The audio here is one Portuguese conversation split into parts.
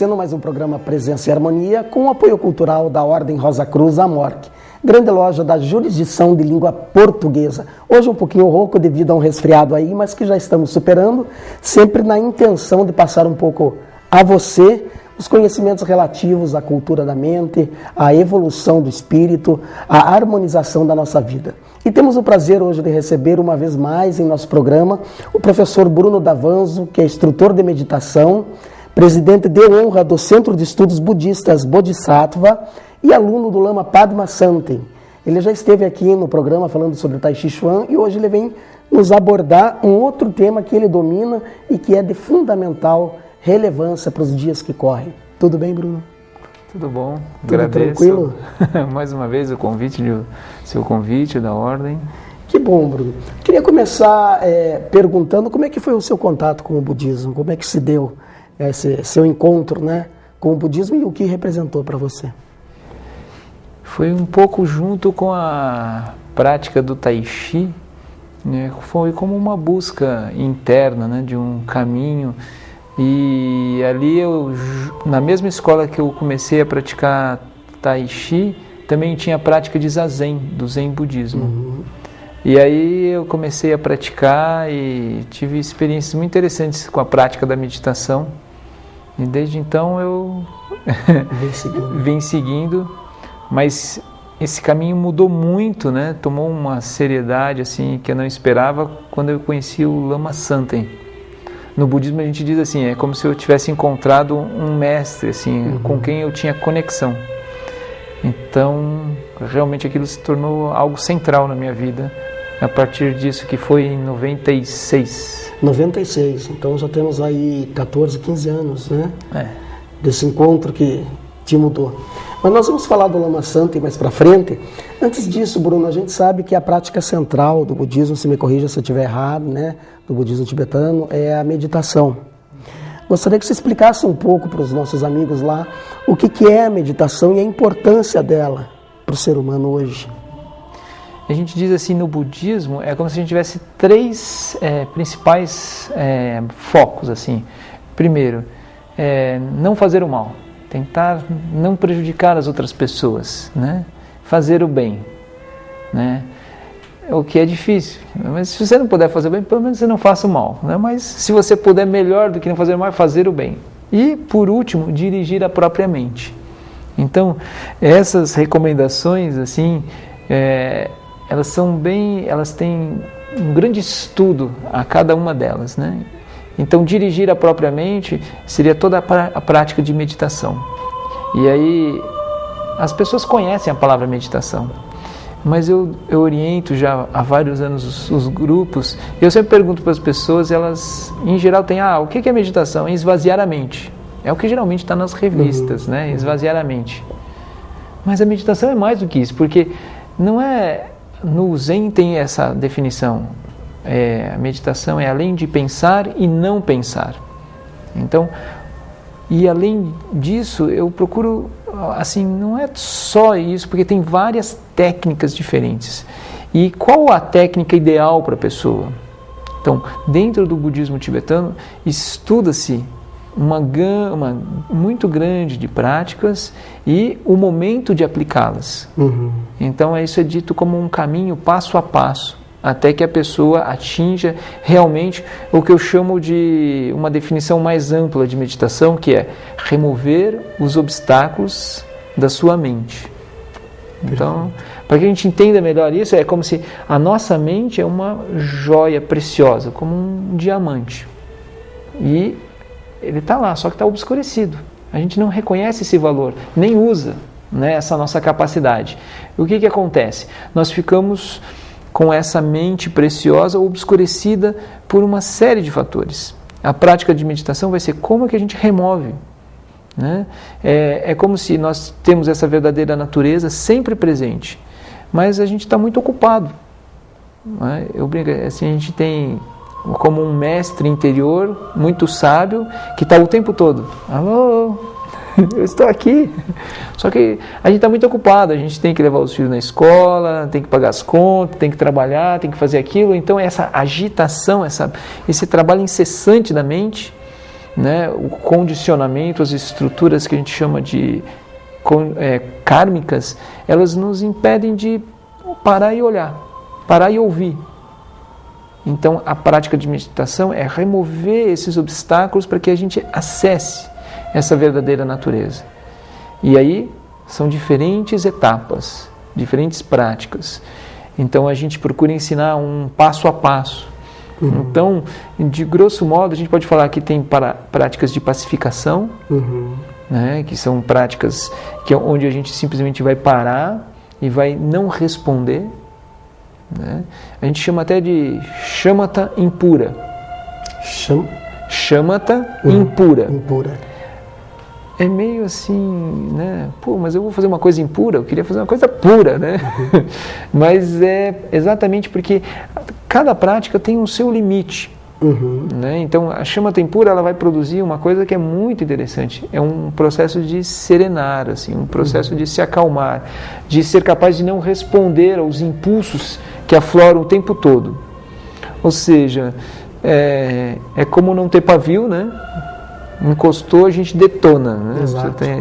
acontecendo mais um programa Presença e Harmonia com o apoio cultural da Ordem Rosa Cruz Amorque, grande loja da jurisdição de língua portuguesa. Hoje um pouquinho rouco devido a um resfriado aí, mas que já estamos superando, sempre na intenção de passar um pouco a você os conhecimentos relativos à cultura da mente, à evolução do espírito, à harmonização da nossa vida. E temos o prazer hoje de receber uma vez mais em nosso programa o professor Bruno Davanzo, que é instrutor de meditação, presidente de honra do Centro de Estudos Budistas Bodhisattva e aluno do Lama Padma Santen. Ele já esteve aqui no programa falando sobre o Tai Chi Chuan e hoje ele vem nos abordar um outro tema que ele domina e que é de fundamental relevância para os dias que correm. Tudo bem, Bruno? Tudo bom, tudo agradeço tranquilo? Mais uma vez seu convite da Ordem. Que bom, Bruno. Queria começar perguntando como é que foi o seu contato com o budismo, como é que se deu esse seu encontro, né, com o budismo e o que representou para você? Foi um pouco junto com a prática do Tai Chi, né, foi como uma busca interna, né, de um caminho. E ali, na mesma escola que eu comecei a praticar Tai Chi, também tinha a prática de Zazen, do Zen Budismo. Uhum. E aí eu comecei a praticar e tive experiências muito interessantes com a prática da meditação. E desde então eu vim seguindo, mas esse caminho mudou muito, né? Tomou uma seriedade assim, que eu não esperava quando eu conheci o Lama Santen. No budismo a gente diz assim, é como se eu tivesse encontrado um mestre assim, com quem eu tinha conexão. Então, realmente aquilo se tornou algo central na minha vida, a partir disso, que foi em 96. 96, então já temos aí 14, 15 anos, né? Desse encontro que te mudou. Mas nós vamos falar do Lama Santen mais para frente. Antes disso, Bruno, a gente sabe que a prática central do budismo, se me corrija se eu estiver errado, né, do budismo tibetano, é a meditação. Gostaria que você explicasse um pouco para os nossos amigos lá o que é a meditação e a importância dela para o ser humano hoje. A gente diz assim, no budismo, é como se a gente tivesse três principais focos. Assim. Primeiro, não fazer o mal. Tentar não prejudicar as outras pessoas, né? Fazer o bem, né? O que é difícil, mas se você não puder fazer o bem, pelo menos você não faça o mal, né? Mas se você puder, melhor do que não fazer o mal, fazer o bem. E, por último, dirigir a própria mente. Então, essas recomendações, assim, elas têm um grande estudo a cada uma delas, né? Então, dirigir a própria mente seria toda a prática de meditação. E aí, as pessoas conhecem a palavra meditação, mas eu oriento já há vários anos os grupos, e eu sempre pergunto para as pessoas, elas, em geral, têm, o que é meditação? É esvaziar a mente. É o que geralmente está nas revistas, né? Esvaziar a mente. Mas a meditação é mais do que isso, porque não é... No Zen tem essa definição. A meditação é além de pensar e não pensar. Então, e além disso, eu procuro, assim, não é só isso, porque tem várias técnicas diferentes. E qual a técnica ideal para a pessoa? Então, dentro do budismo tibetano, estuda-se uma gama muito grande de práticas e o momento de aplicá-las. Então, isso é dito como um caminho passo a passo, até que a pessoa atinja realmente o que eu chamo de uma definição mais ampla de meditação, que é remover os obstáculos da sua mente. Então, para que a gente entenda melhor isso, é como se a nossa mente é uma joia preciosa, como um diamante. E ele está lá, só que está obscurecido. A gente não reconhece esse valor, nem usa, né, essa nossa capacidade. O que acontece? Nós ficamos com essa mente preciosa obscurecida por uma série de fatores. A prática de meditação vai ser como que a gente remove, né? É como se nós temos essa verdadeira natureza sempre presente, mas a gente está muito ocupado, né? Eu brinco, assim, a gente tem como um mestre interior muito sábio que está o tempo todo, alô, eu estou aqui. Só que a gente está muito ocupado, a gente tem que levar os filhos na escola, tem que pagar as contas, tem que trabalhar, tem que fazer aquilo. Então essa agitação, esse trabalho incessante da mente né, o condicionamento, as estruturas que a gente chama de kármicas, elas nos impedem de parar e olhar, parar e ouvir. Então, a prática de meditação é remover esses obstáculos para que a gente acesse essa verdadeira natureza. E aí, são diferentes etapas, diferentes práticas. Então, a gente procura ensinar um passo a passo. Então, de grosso modo, a gente pode falar que tem práticas de pacificação, né, que são práticas onde a gente simplesmente vai parar e vai não responder. Né? A gente chama até de shamatha impura. Shamatha impura. É meio assim, né? Pô, mas eu vou fazer uma coisa impura, eu queria fazer uma coisa pura, né? Mas é exatamente porque cada prática tem o seu limite. Né? Então, a shamatha impura, ela vai produzir uma coisa que é muito interessante. É um processo de serenar, assim, um processo de se acalmar, de ser capaz de não responder aos impulsos que afloram o tempo todo. Ou seja, é como não ter pavio, né? Encostou, a gente detona, né?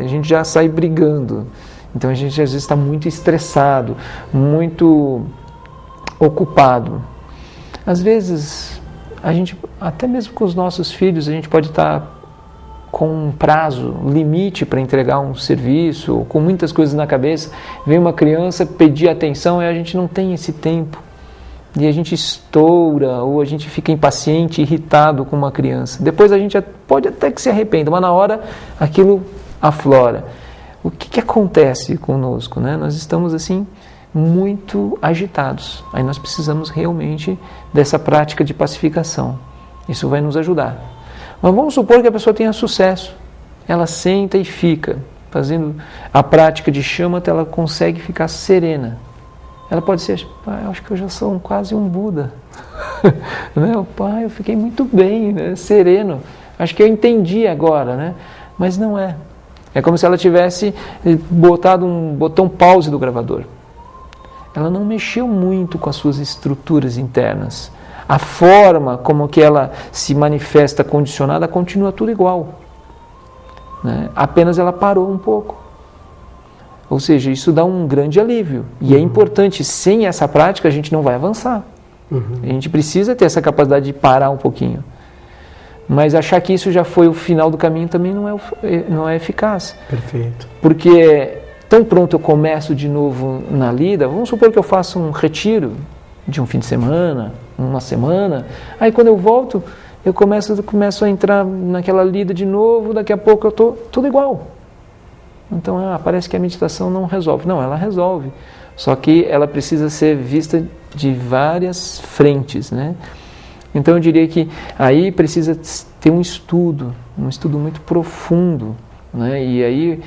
A gente já sai brigando. Então a gente às vezes está muito estressado, muito ocupado. Às vezes, a gente, até mesmo com os nossos filhos, a gente pode estar com um prazo, limite para entregar um serviço, com muitas coisas na cabeça. Vem uma criança pedir atenção e a gente não tem esse tempo. E a gente estoura, ou a gente fica impaciente, irritado com uma criança. Depois a gente pode até que se arrependa, mas na hora aquilo aflora. O que acontece conosco, né? Nós estamos assim muito agitados. Aí nós precisamos realmente dessa prática de pacificação. Isso vai nos ajudar. Mas vamos supor que a pessoa tenha sucesso. Ela senta e fica. Fazendo a prática de shamatha, ela consegue ficar serena. Ela pode ser, pai, eu acho que eu já sou quase um Buda. Né? Pai, eu fiquei muito bem, né? Sereno. Acho que eu entendi agora, né? Mas não é. É como se ela tivesse botado um botão pause do gravador. Ela não mexeu muito com as suas estruturas internas. A forma como que ela se manifesta condicionada continua tudo igual. Né? Apenas ela parou um pouco. Ou seja, isso dá um grande alívio. E é importante, sem essa prática a gente não vai avançar. A gente precisa ter essa capacidade de parar um pouquinho. Mas achar que isso já foi o final do caminho também não é eficaz. Perfeito. Porque tão pronto eu começo de novo na lida, vamos supor que eu faça um retiro de um fim de semana, uma semana, aí quando eu volto, eu começo a entrar naquela lida de novo, daqui a pouco eu estou tudo igual. Então, parece que a meditação não resolve. Não, ela resolve. Só que ela precisa ser vista de várias frentes, né? Então, eu diria que aí precisa ter um estudo muito profundo, né? E aí,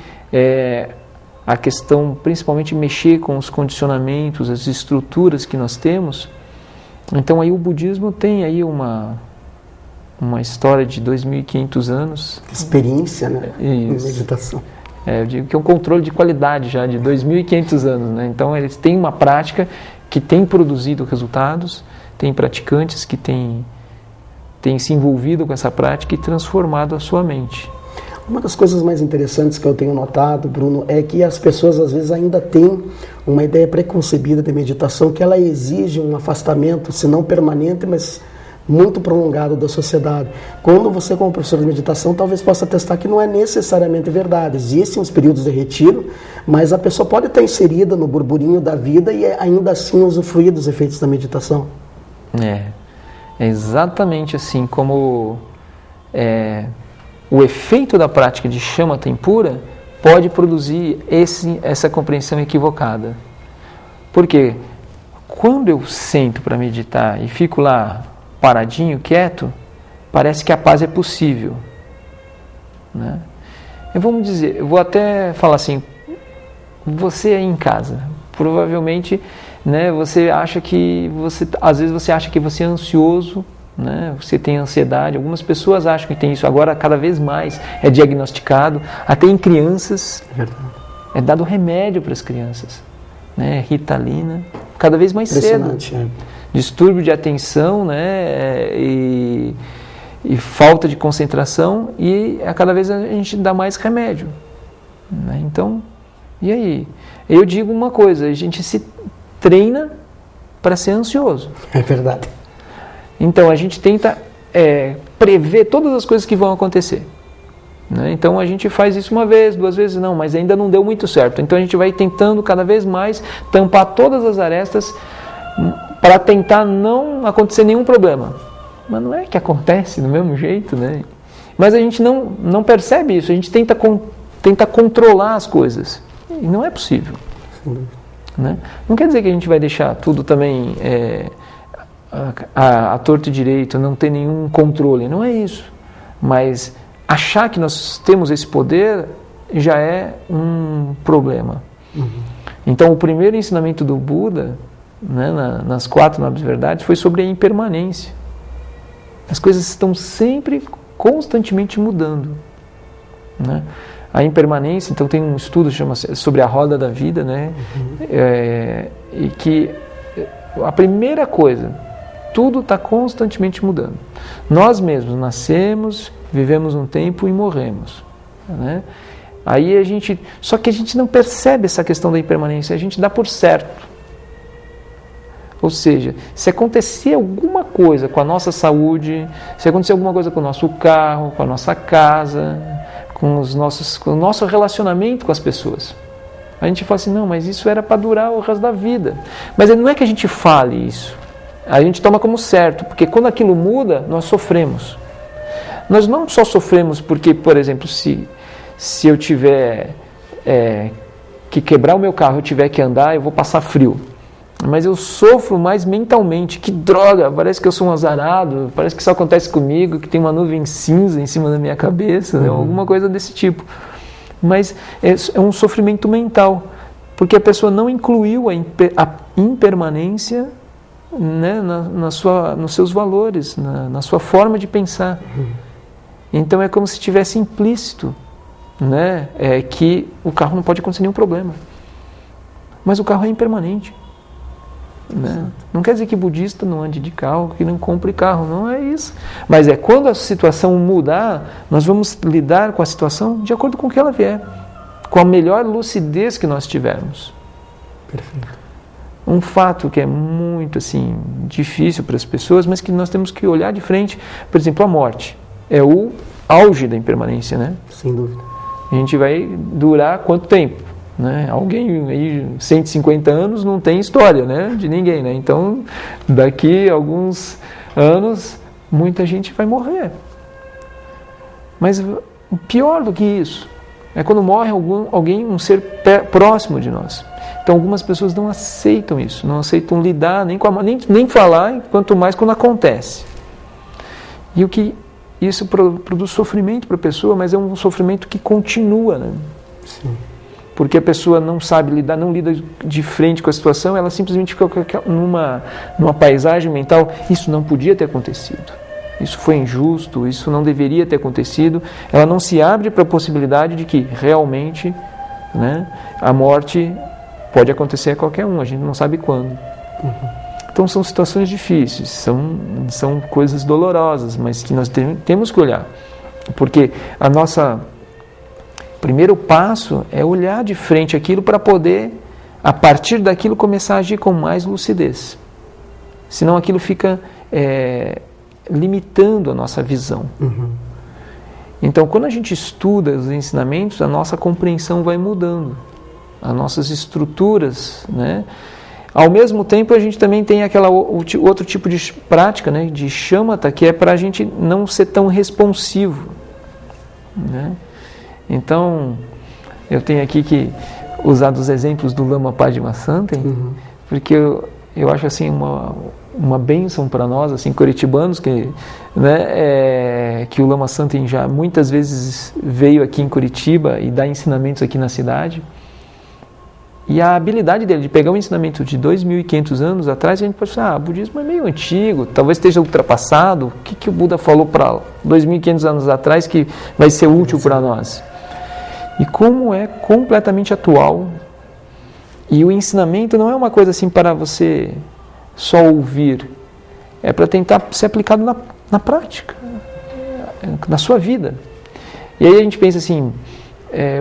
a questão, principalmente, mexer com os condicionamentos, as estruturas que nós temos. Então, aí o budismo tem aí uma história de 2.500 anos. Experiência, né? Isso. Meditação. Eu digo que é um controle de qualidade já de 2.500 anos, né? Então eles têm uma prática que tem produzido resultados, tem praticantes que têm se envolvido com essa prática e transformado a sua mente. Uma das coisas mais interessantes que eu tenho notado, Bruno, é que as pessoas às vezes ainda têm uma ideia preconcebida de meditação, que ela exige um afastamento, se não permanente, mas muito prolongado da sociedade. Quando você, como professor de meditação, talvez possa atestar que não é necessariamente verdade. Existem os períodos de retiro, mas a pessoa pode estar inserida no burburinho da vida e ainda assim usufruir dos efeitos da meditação. É exatamente assim como o efeito da prática de shamatha impura pode produzir essa compreensão equivocada. Porque quando eu sento para meditar e fico lá paradinho, quieto, parece que a paz é possível, né? Eu vou até falar assim, você aí em casa, provavelmente, né, às vezes você acha que você é ansioso, né, você tem ansiedade, algumas pessoas acham que tem isso, agora cada vez mais é diagnosticado, até em crianças, é dado remédio para as crianças, né, Ritalina, cada vez mais cedo. Distúrbio de atenção, né? e falta de concentração, e a cada vez a gente dá mais remédio, né? Então, e aí? Eu digo uma coisa, a gente se treina para ser ansioso. É verdade. Então a gente tenta prever todas as coisas que vão acontecer, né? Então a gente faz isso uma vez, 2 vezes, não, mas ainda não deu muito certo. Então a gente vai tentando cada vez mais tampar todas as arestas para tentar não acontecer nenhum problema. Mas não é que acontece do mesmo jeito, né? Mas a gente não percebe isso, a gente tenta controlar as coisas. E não é possível. Né? Não quer dizer que a gente vai deixar tudo também a torto e direito, não ter nenhum controle, não é isso. Mas achar que nós temos esse poder já é um problema. Então o primeiro ensinamento do Buda, né, nas 4 nobres verdades, foi sobre a impermanência. As coisas estão sempre, constantemente mudando, né? A impermanência, então tem um estudo que chama sobre a roda da vida, né? E que a primeira coisa, tudo está constantemente mudando. Nós mesmos nascemos, vivemos um tempo e morremos, né? Aí só que a gente não percebe essa questão da impermanência, a gente dá por certo. Ou seja, se acontecer alguma coisa com a nossa saúde, se acontecer alguma coisa com o nosso carro, com a nossa casa, com o nosso relacionamento com as pessoas, a gente fala assim, não, mas isso era para durar o resto da vida. Mas não é que a gente fale isso, a gente toma como certo, porque quando aquilo muda, nós sofremos. Nós não só sofremos porque, por exemplo, se eu tiver que quebrar o meu carro, eu tiver que andar, eu vou passar frio. Mas eu sofro mais mentalmente. Que droga, parece que eu sou um azarado, parece que isso acontece comigo, que tem uma nuvem cinza em cima da minha cabeça, né? Alguma coisa desse tipo. Mas é um sofrimento mental, porque a pessoa não incluiu a impermanência, né, nos seus valores, na sua forma de pensar. Então é como se tivesse implícito, né, que o carro não pode acontecer nenhum problema. Mas o carro é impermanente. Né? Não quer dizer que budista não ande de carro, que não compre carro, não é isso. Mas quando a situação mudar, nós vamos lidar com a situação de acordo com o que ela vier, com a melhor lucidez que nós tivermos. Perfeito. Um fato que é muito assim difícil para as pessoas, mas que nós temos que olhar de frente, por exemplo, a morte. É o auge da impermanência, né? Sem dúvida. A gente vai durar quanto tempo? Né? Alguém aí 150 anos não tem história, né, de ninguém, né? Então daqui a alguns anos muita gente vai morrer. Mas pior do que isso é quando morre alguém, um ser próximo de nós. Então algumas pessoas não aceitam isso, não aceitam lidar nem falar, quanto mais quando acontece. E o que isso produz sofrimento para a pessoa, mas é um sofrimento que continua, né? Sim. Porque a pessoa não sabe lidar, não lida de frente com a situação, ela simplesmente fica numa paisagem mental, isso não podia ter acontecido, isso foi injusto, isso não deveria ter acontecido. Ela não se abre para a possibilidade de que realmente, né, a morte pode acontecer a qualquer um, a gente não sabe quando. Então são situações difíceis, são coisas dolorosas, mas que nós temos que olhar, porque o primeiro passo é olhar de frente aquilo para poder, a partir daquilo, começar a agir com mais lucidez. Senão aquilo fica limitando a nossa visão. Então, quando a gente estuda os ensinamentos, a nossa compreensão vai mudando, as nossas estruturas, né? Ao mesmo tempo, a gente também tem outro tipo de prática, né, de shamatha, que é para a gente não ser tão responsivo, né? Então, eu tenho aqui que usar dos exemplos do Lama Padmasambhava, porque eu acho assim uma bênção para nós, assim, curitibanos, que o Lama Santen já muitas vezes veio aqui em Curitiba e dá ensinamentos aqui na cidade. E a habilidade dele de pegar um ensinamento de 2.500 anos atrás, a gente pode falar, o budismo é meio antigo, talvez esteja ultrapassado. O que o Buda falou para 2.500 anos atrás que vai ser útil para nós? E como é completamente atual. E o ensinamento não é uma coisa assim para você só ouvir, é para tentar ser aplicado na prática. na sua vida. E aí a gente pensa assim,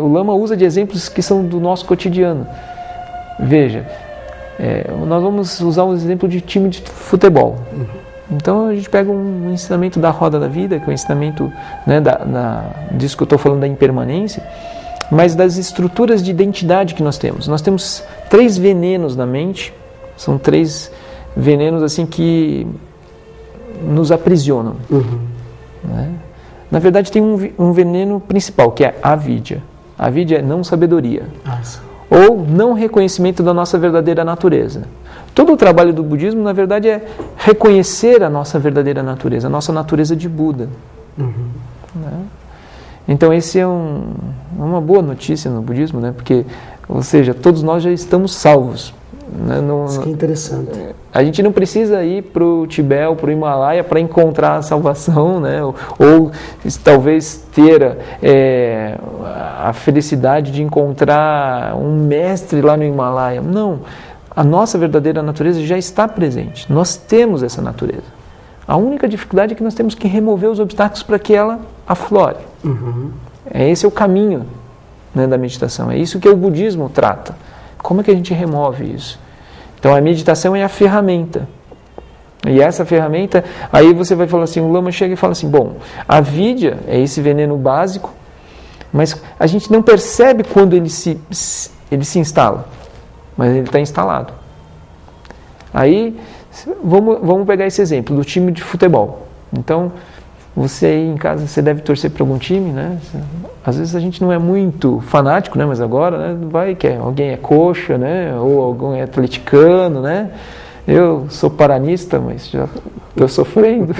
o Lama usa de exemplos que são do nosso cotidiano. Veja, nós vamos usar um exemplo de time de futebol. Então a gente pega um ensinamento da roda da vida, que é o ensinamento, né, disso que eu estou falando da impermanência, mas das estruturas de identidade que nós temos. Nós temos 3 venenos na mente, são 3 venenos assim que nos aprisionam. Né? Na verdade tem um veneno principal, que é a avidya. A avidya é não sabedoria. Ou não reconhecimento da nossa verdadeira natureza. Todo o trabalho do budismo, na verdade, é reconhecer a nossa verdadeira natureza, a nossa natureza de Buda. Né? Então, esse é uma boa notícia no budismo, né? Porque, ou seja, todos nós já estamos salvos. Né? Isso que é interessante. A gente não precisa ir para o Tibete ou para o Himalaia para encontrar a salvação, né? Ou talvez ter a felicidade de encontrar um mestre lá no Himalaia. Não. A nossa verdadeira natureza já está presente. Nós temos essa natureza. A única dificuldade é que nós temos que remover os obstáculos para que ela aflore. Esse é o caminho, né, da meditação. É isso que o budismo trata. Como é que a gente remove isso? Então a meditação é a ferramenta. E essa ferramenta, aí você vai falar assim, o Lama chega e fala assim, bom, a avidya é esse veneno básico, mas a gente não percebe quando ele se instala. Mas ele está instalado. Aí, vamos pegar esse exemplo do time de futebol. Então, você aí em casa, você deve torcer para algum time, né? Às vezes a gente não é muito fanático, né? Mas agora, né? Alguém é coxa, né? Ou alguém é atleticano, né? Eu sou paranista, mas já estou sofrendo.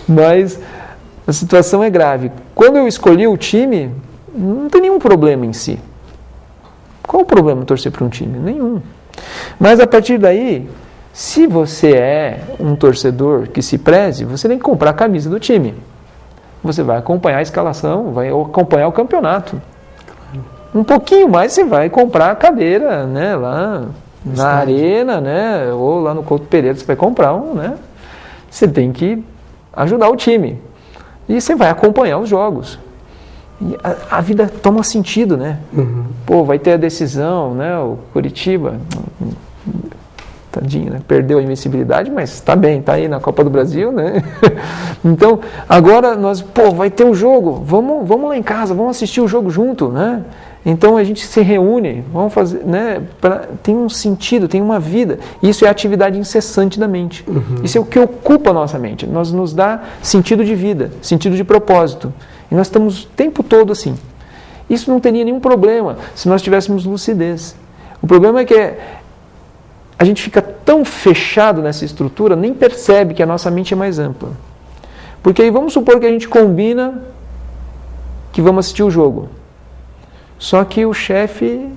Mas a situação é grave. Quando eu escolhi o time, não tem nenhum problema em si. Qual o problema de torcer para um time? Nenhum. Mas a partir daí, se você é um torcedor que se preze, você tem que comprar a camisa do time. Você vai acompanhar a escalação, vai acompanhar o campeonato. Um pouquinho mais você vai comprar a cadeira, né, lá na arena, né, ou lá no Couto Pereira, você vai comprar né? Você tem que ajudar o time. E você vai acompanhar os jogos. E a vida toma sentido, né? Pô, vai ter a decisão, né? O Coritiba, tadinho, né? Perdeu a invencibilidade, mas está bem, está aí na Copa do Brasil, né? Então, agora vai ter o jogo, vamos lá em casa, vamos assistir o jogo junto, né? Então a gente se reúne, vamos fazer, né? Tem um sentido, tem uma vida. Isso é a atividade incessante da mente. Isso é o que ocupa a nossa mente. Nos dá sentido de vida, sentido de propósito. E nós estamos o tempo todo assim. Isso não teria nenhum problema se nós tivéssemos lucidez. O problema é que a gente fica tão fechado nessa estrutura, nem percebe que a nossa mente é mais ampla. Porque aí vamos supor que a gente combina que vamos assistir o jogo. Só que o chefe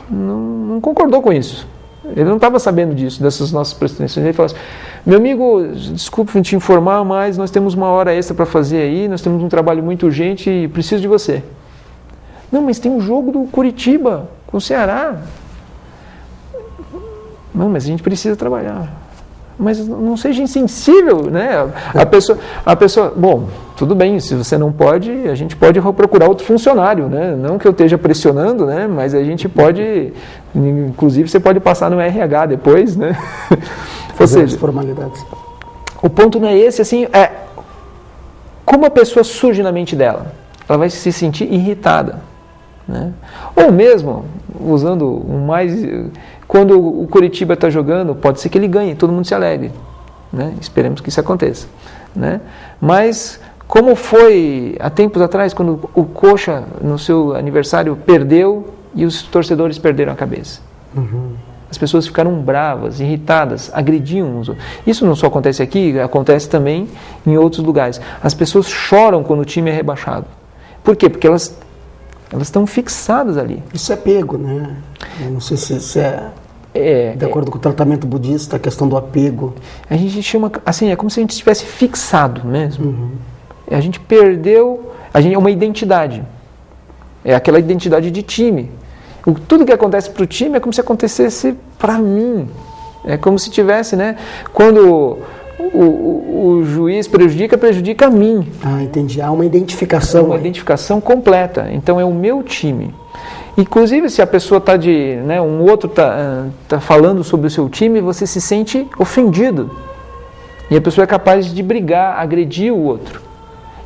não concordou com isso. Ele não estava sabendo disso, dessas nossas pretensões. Ele falou assim, meu amigo, desculpe te informar, mas nós temos uma hora extra para fazer aí, nós temos um trabalho muito urgente e preciso de você. Não, mas tem um jogo do Curitiba com o Ceará. Não, mas a gente precisa trabalhar. Mas não seja insensível, né? A pessoa, bom, tudo bem, se você não pode, a gente pode procurar outro funcionário, né? Não que eu esteja pressionando, né? Mas a gente pode, inclusive você pode passar no RH depois, né? Ou seja, formalidades. O ponto não é esse, assim, como a pessoa surge na mente dela. Ela vai se sentir irritada, né? Ou mesmo, usando quando o Coritiba está jogando, pode ser que ele ganhe, todo mundo se alegre, né? Esperemos que isso aconteça, né? Mas, como foi há tempos atrás, quando o Coxa, no seu aniversário, perdeu e os torcedores perderam a cabeça. As pessoas ficaram bravas, irritadas, agrediam uns outros. Isso não só acontece aqui, acontece também em outros lugares. As pessoas choram quando o time é rebaixado. Por quê? Porque elas estão fixadas ali. Isso é apego, né? Eu não sei se de acordo com o tratamento budista, a questão do apego. A gente chama, assim, é como se a gente estivesse fixado mesmo. A gente perdeu, é uma identidade. É aquela identidade de time. Tudo que acontece para o time é como se acontecesse para mim. É como se tivesse, né? Quando o juiz prejudica a mim. Ah, entendi. Há uma identificação. Uma identificação completa. Então é o meu time. Inclusive, se a pessoa está um outro tá falando sobre o seu time, você se sente ofendido. E a pessoa é capaz de brigar, agredir o outro.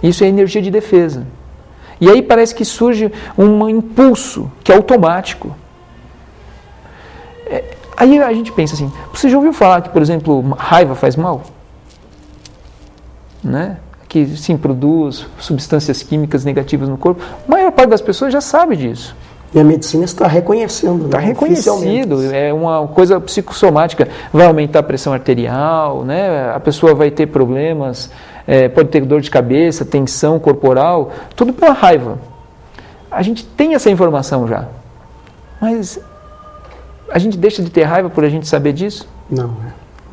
Isso é energia de defesa. E aí parece que surge um impulso que é automático. Aí a gente pensa assim, você já ouviu falar que, por exemplo, raiva faz mal? Né? Que sim, produz substâncias químicas negativas no corpo. A maior parte das pessoas já sabe disso. E a medicina está reconhecendo. Está reconhecido, é uma coisa psicossomática. Vai aumentar a pressão arterial, né? A pessoa vai ter problemas, pode ter dor de cabeça, tensão corporal, tudo pela raiva. A gente tem essa informação já, mas a gente deixa de ter raiva por a gente saber disso? Não,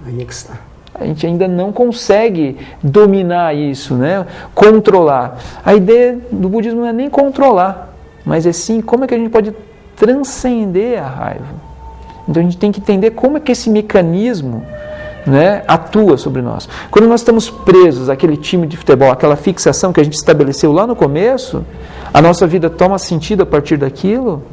aí é que está. A gente ainda não consegue dominar isso, né? Controlar. A ideia do budismo não é nem controlar, mas é sim como é que a gente pode transcender a raiva. Então a gente tem que entender como é que esse mecanismo, né, atua sobre nós. Quando nós estamos presos àquele time de futebol, aquela fixação que a gente estabeleceu lá no começo, a nossa vida toma sentido a partir daquilo,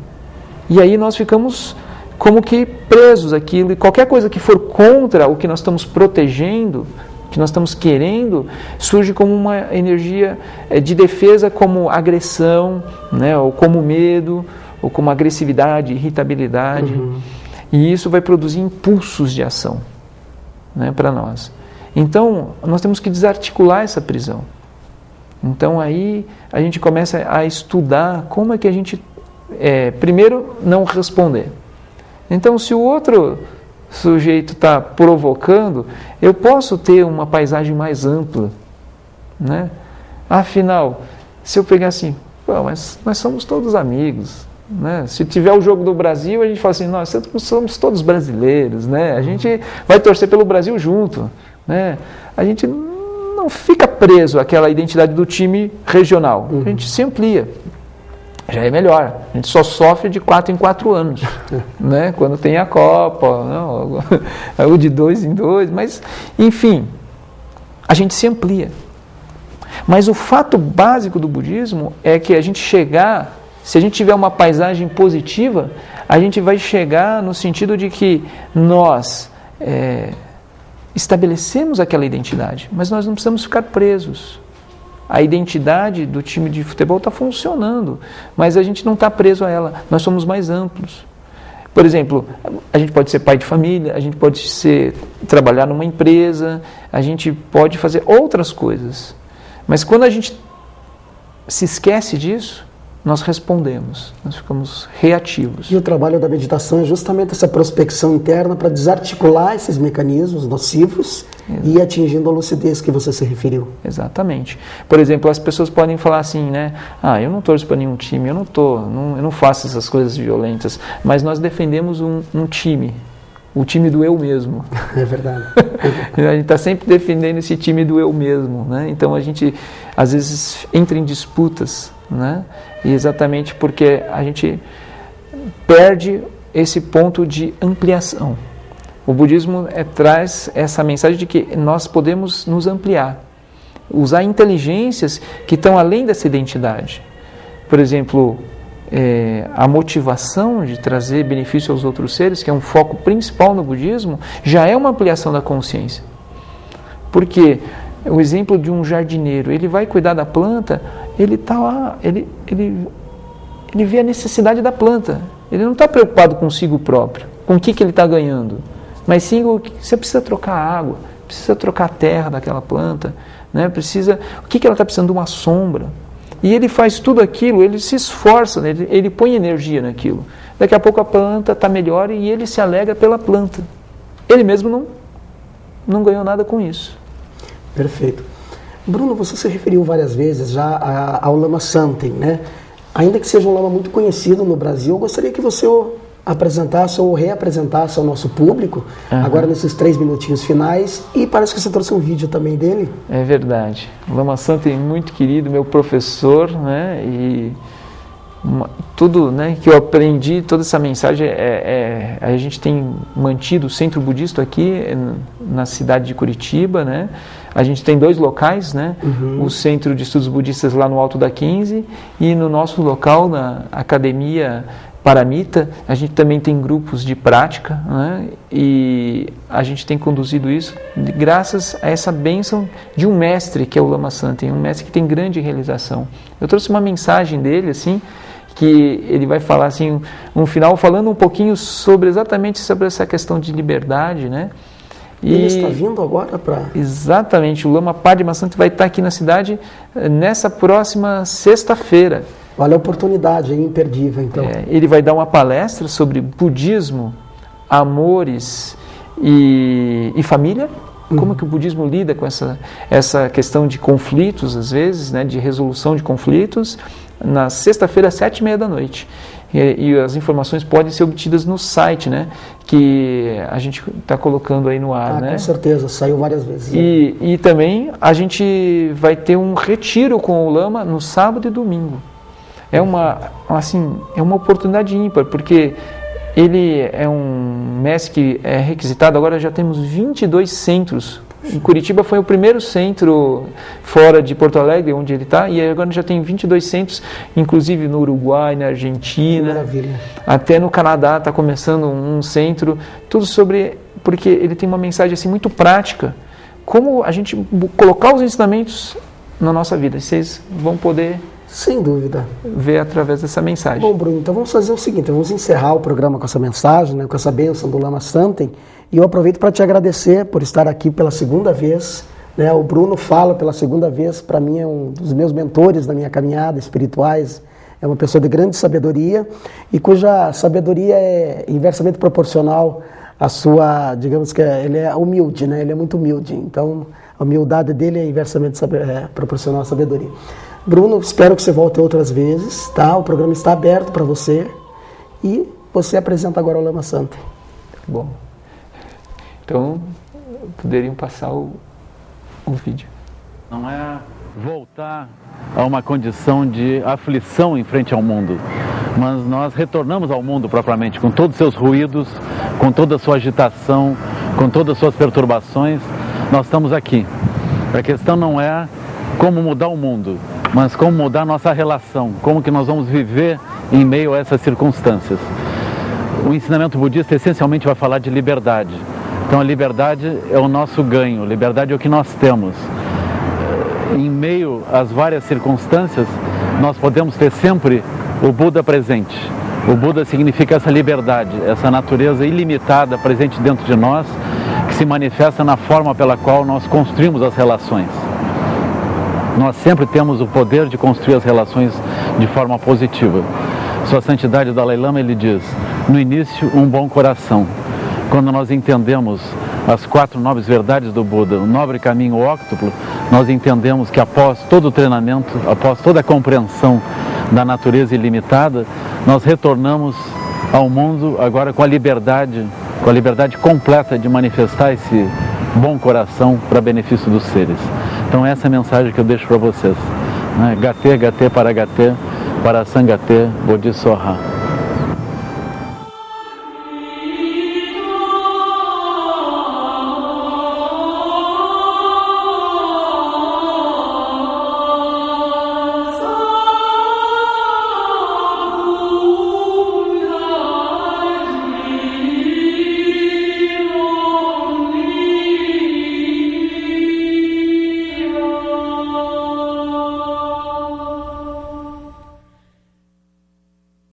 e aí nós ficamos como que presos àquilo, e qualquer coisa que for contra o que nós estamos protegendo, que nós estamos querendo, surge como uma energia de defesa, como agressão, né, ou como medo, ou como agressividade, irritabilidade. E isso vai produzir impulsos de ação, né, para nós. Então, nós temos que desarticular essa prisão. Então, aí a gente começa a estudar como é que a gente, primeiro, não responder. Então, se o outro sujeito está provocando, eu posso ter uma paisagem mais ampla, né? Afinal, se eu pegar assim, mas nós somos todos amigos, né? Se tiver o jogo do Brasil, a gente fala assim, nós somos todos brasileiros, né? A gente vai torcer pelo Brasil junto, né? A gente não fica preso àquela identidade do time regional, a gente se amplia. Já é melhor. A gente só sofre de 4 em 4 anos, né? Quando tem a Copa, não, ou de 2 em 2, mas, enfim, a gente se amplia. Mas o fato básico do budismo é que a gente chegar, se a gente tiver uma paisagem positiva, a gente vai chegar no sentido de que nós estabelecemos aquela identidade, mas nós não precisamos ficar presos. A identidade do time de futebol está funcionando, mas a gente não está preso a ela, nós somos mais amplos. Por exemplo, a gente pode ser pai de família, a gente pode trabalhar numa empresa, a gente pode fazer outras coisas. Mas quando a gente se esquece disso, nós respondemos, nós ficamos reativos. E o trabalho da meditação é justamente essa prospecção interna para desarticular esses mecanismos nocivos e ir atingindo a lucidez que você se referiu. Exatamente. Por exemplo, as pessoas podem falar assim, né? Eu não torço para nenhum time, eu não faço essas coisas violentas, mas nós defendemos um time, o time do eu mesmo. É verdade. A gente está sempre defendendo esse time do eu mesmo, né? Então a gente, às vezes, entra em disputas, né? E exatamente porque a gente perde esse ponto de ampliação. O budismo traz essa mensagem de que nós podemos nos ampliar, usar inteligências que estão além dessa identidade. Por exemplo, a motivação de trazer benefício aos outros seres, que é um foco principal no budismo, já é uma ampliação da consciência. Porque o exemplo de um jardineiro, ele vai cuidar da planta, ele está lá, ele vê a necessidade da planta. Ele não está preocupado consigo próprio, com o que ele está ganhando. Mas sim, você precisa trocar água, precisa trocar a terra daquela planta, né? O que ela está precisando? De uma sombra. E ele faz tudo aquilo, ele se esforça, ele põe energia naquilo. Daqui a pouco a planta está melhor e ele se alegra pela planta. Ele mesmo não ganhou nada com isso. Perfeito. Bruno, você se referiu várias vezes já ao Lama Santen, né? Ainda que seja um lama muito conhecido no Brasil, eu gostaria que você o apresentasse ou reapresentasse ao nosso público, agora nesses 3 minutinhos finais, e parece que você trouxe um vídeo também dele. É verdade. O Lama Santen é muito querido, meu professor, né? tudo, né, que eu aprendi, toda essa mensagem, a gente tem mantido o Centro Budista aqui na cidade de Curitiba, né? A gente tem 2 locais, né? O Centro de Estudos Budistas lá no Alto da 15 e no nosso local, na Academia Paramita, a gente também tem grupos de prática, né? E a gente tem conduzido isso graças a essa bênção de um mestre, que é o Lama Santen, um mestre que tem grande realização. Eu trouxe uma mensagem dele, assim, que ele vai falar assim, um final falando um pouquinho exatamente sobre essa questão de liberdade, né? E ele está vindo agora para... Exatamente, o Lama Padma Santen vai estar aqui na cidade nessa próxima sexta-feira. Olha a oportunidade aí, imperdível, então. Ele vai dar uma palestra sobre budismo, amores e família. Como que o budismo lida com essa questão de conflitos, às vezes, né, de resolução de conflitos, na sexta-feira, às 7h30 da noite. E as informações podem ser obtidas no site, né, que a gente está colocando aí no ar. Né? Com certeza, saiu várias vezes. E também a gente vai ter um retiro com o Lama no sábado e domingo. É uma oportunidade ímpar, porque ele é um mestre que é requisitado. Agora já temos 22 centros. Em Curitiba foi o primeiro centro fora de Porto Alegre, onde ele está, e agora já tem 22 centros, inclusive no Uruguai, na Argentina, maravilha. Até no Canadá está começando um centro, tudo sobre, porque ele tem uma mensagem assim muito prática, como a gente colocar os ensinamentos na nossa vida. Vocês vão poder... Sem dúvida. Ver através dessa mensagem. Bom, Bruno, então vamos fazer o seguinte, vamos encerrar o programa com essa mensagem, né, com essa bênção do Lama Santen, e eu aproveito para te agradecer por estar aqui pela segunda vez, né, o Bruno fala pela segunda vez, para mim é um dos meus mentores na minha caminhada espirituais, é uma pessoa de grande sabedoria, e cuja sabedoria é inversamente proporcional à sua, digamos que ele é humilde, né, ele é muito humilde, então a humildade dele é inversamente proporcional à sabedoria. Bruno, espero que você volte outras vezes, tá? O programa está aberto para você e você apresenta agora o Lama Santen. Bom, então poderiam passar o vídeo. Não é voltar a uma condição de aflição em frente ao mundo, mas nós retornamos ao mundo propriamente, com todos os seus ruídos, com toda a sua agitação, com todas as suas perturbações. Nós estamos aqui. A questão não é como mudar o mundo, mas como mudar nossa relação, como que nós vamos viver em meio a essas circunstâncias. O ensinamento budista essencialmente vai falar de liberdade. Então a liberdade é o nosso ganho, liberdade é o que nós temos. Em meio às várias circunstâncias, nós podemos ter sempre o Buda presente. O Buda significa essa liberdade, essa natureza ilimitada presente dentro de nós, que se manifesta na forma pela qual nós construímos as relações. Nós sempre temos o poder de construir as relações de forma positiva. Sua Santidade Dalai Lama, ele diz, no início, um bom coração. Quando nós entendemos as 4 nobres verdades do Buda, o nobre caminho óctuplo, nós entendemos que após todo o treinamento, após toda a compreensão da natureza ilimitada, nós retornamos ao mundo agora com a liberdade completa de manifestar esse bom coração para benefício dos seres. Então essa é a mensagem que eu deixo para vocês. Gate, Gate, para Sangate, Bodhisattva.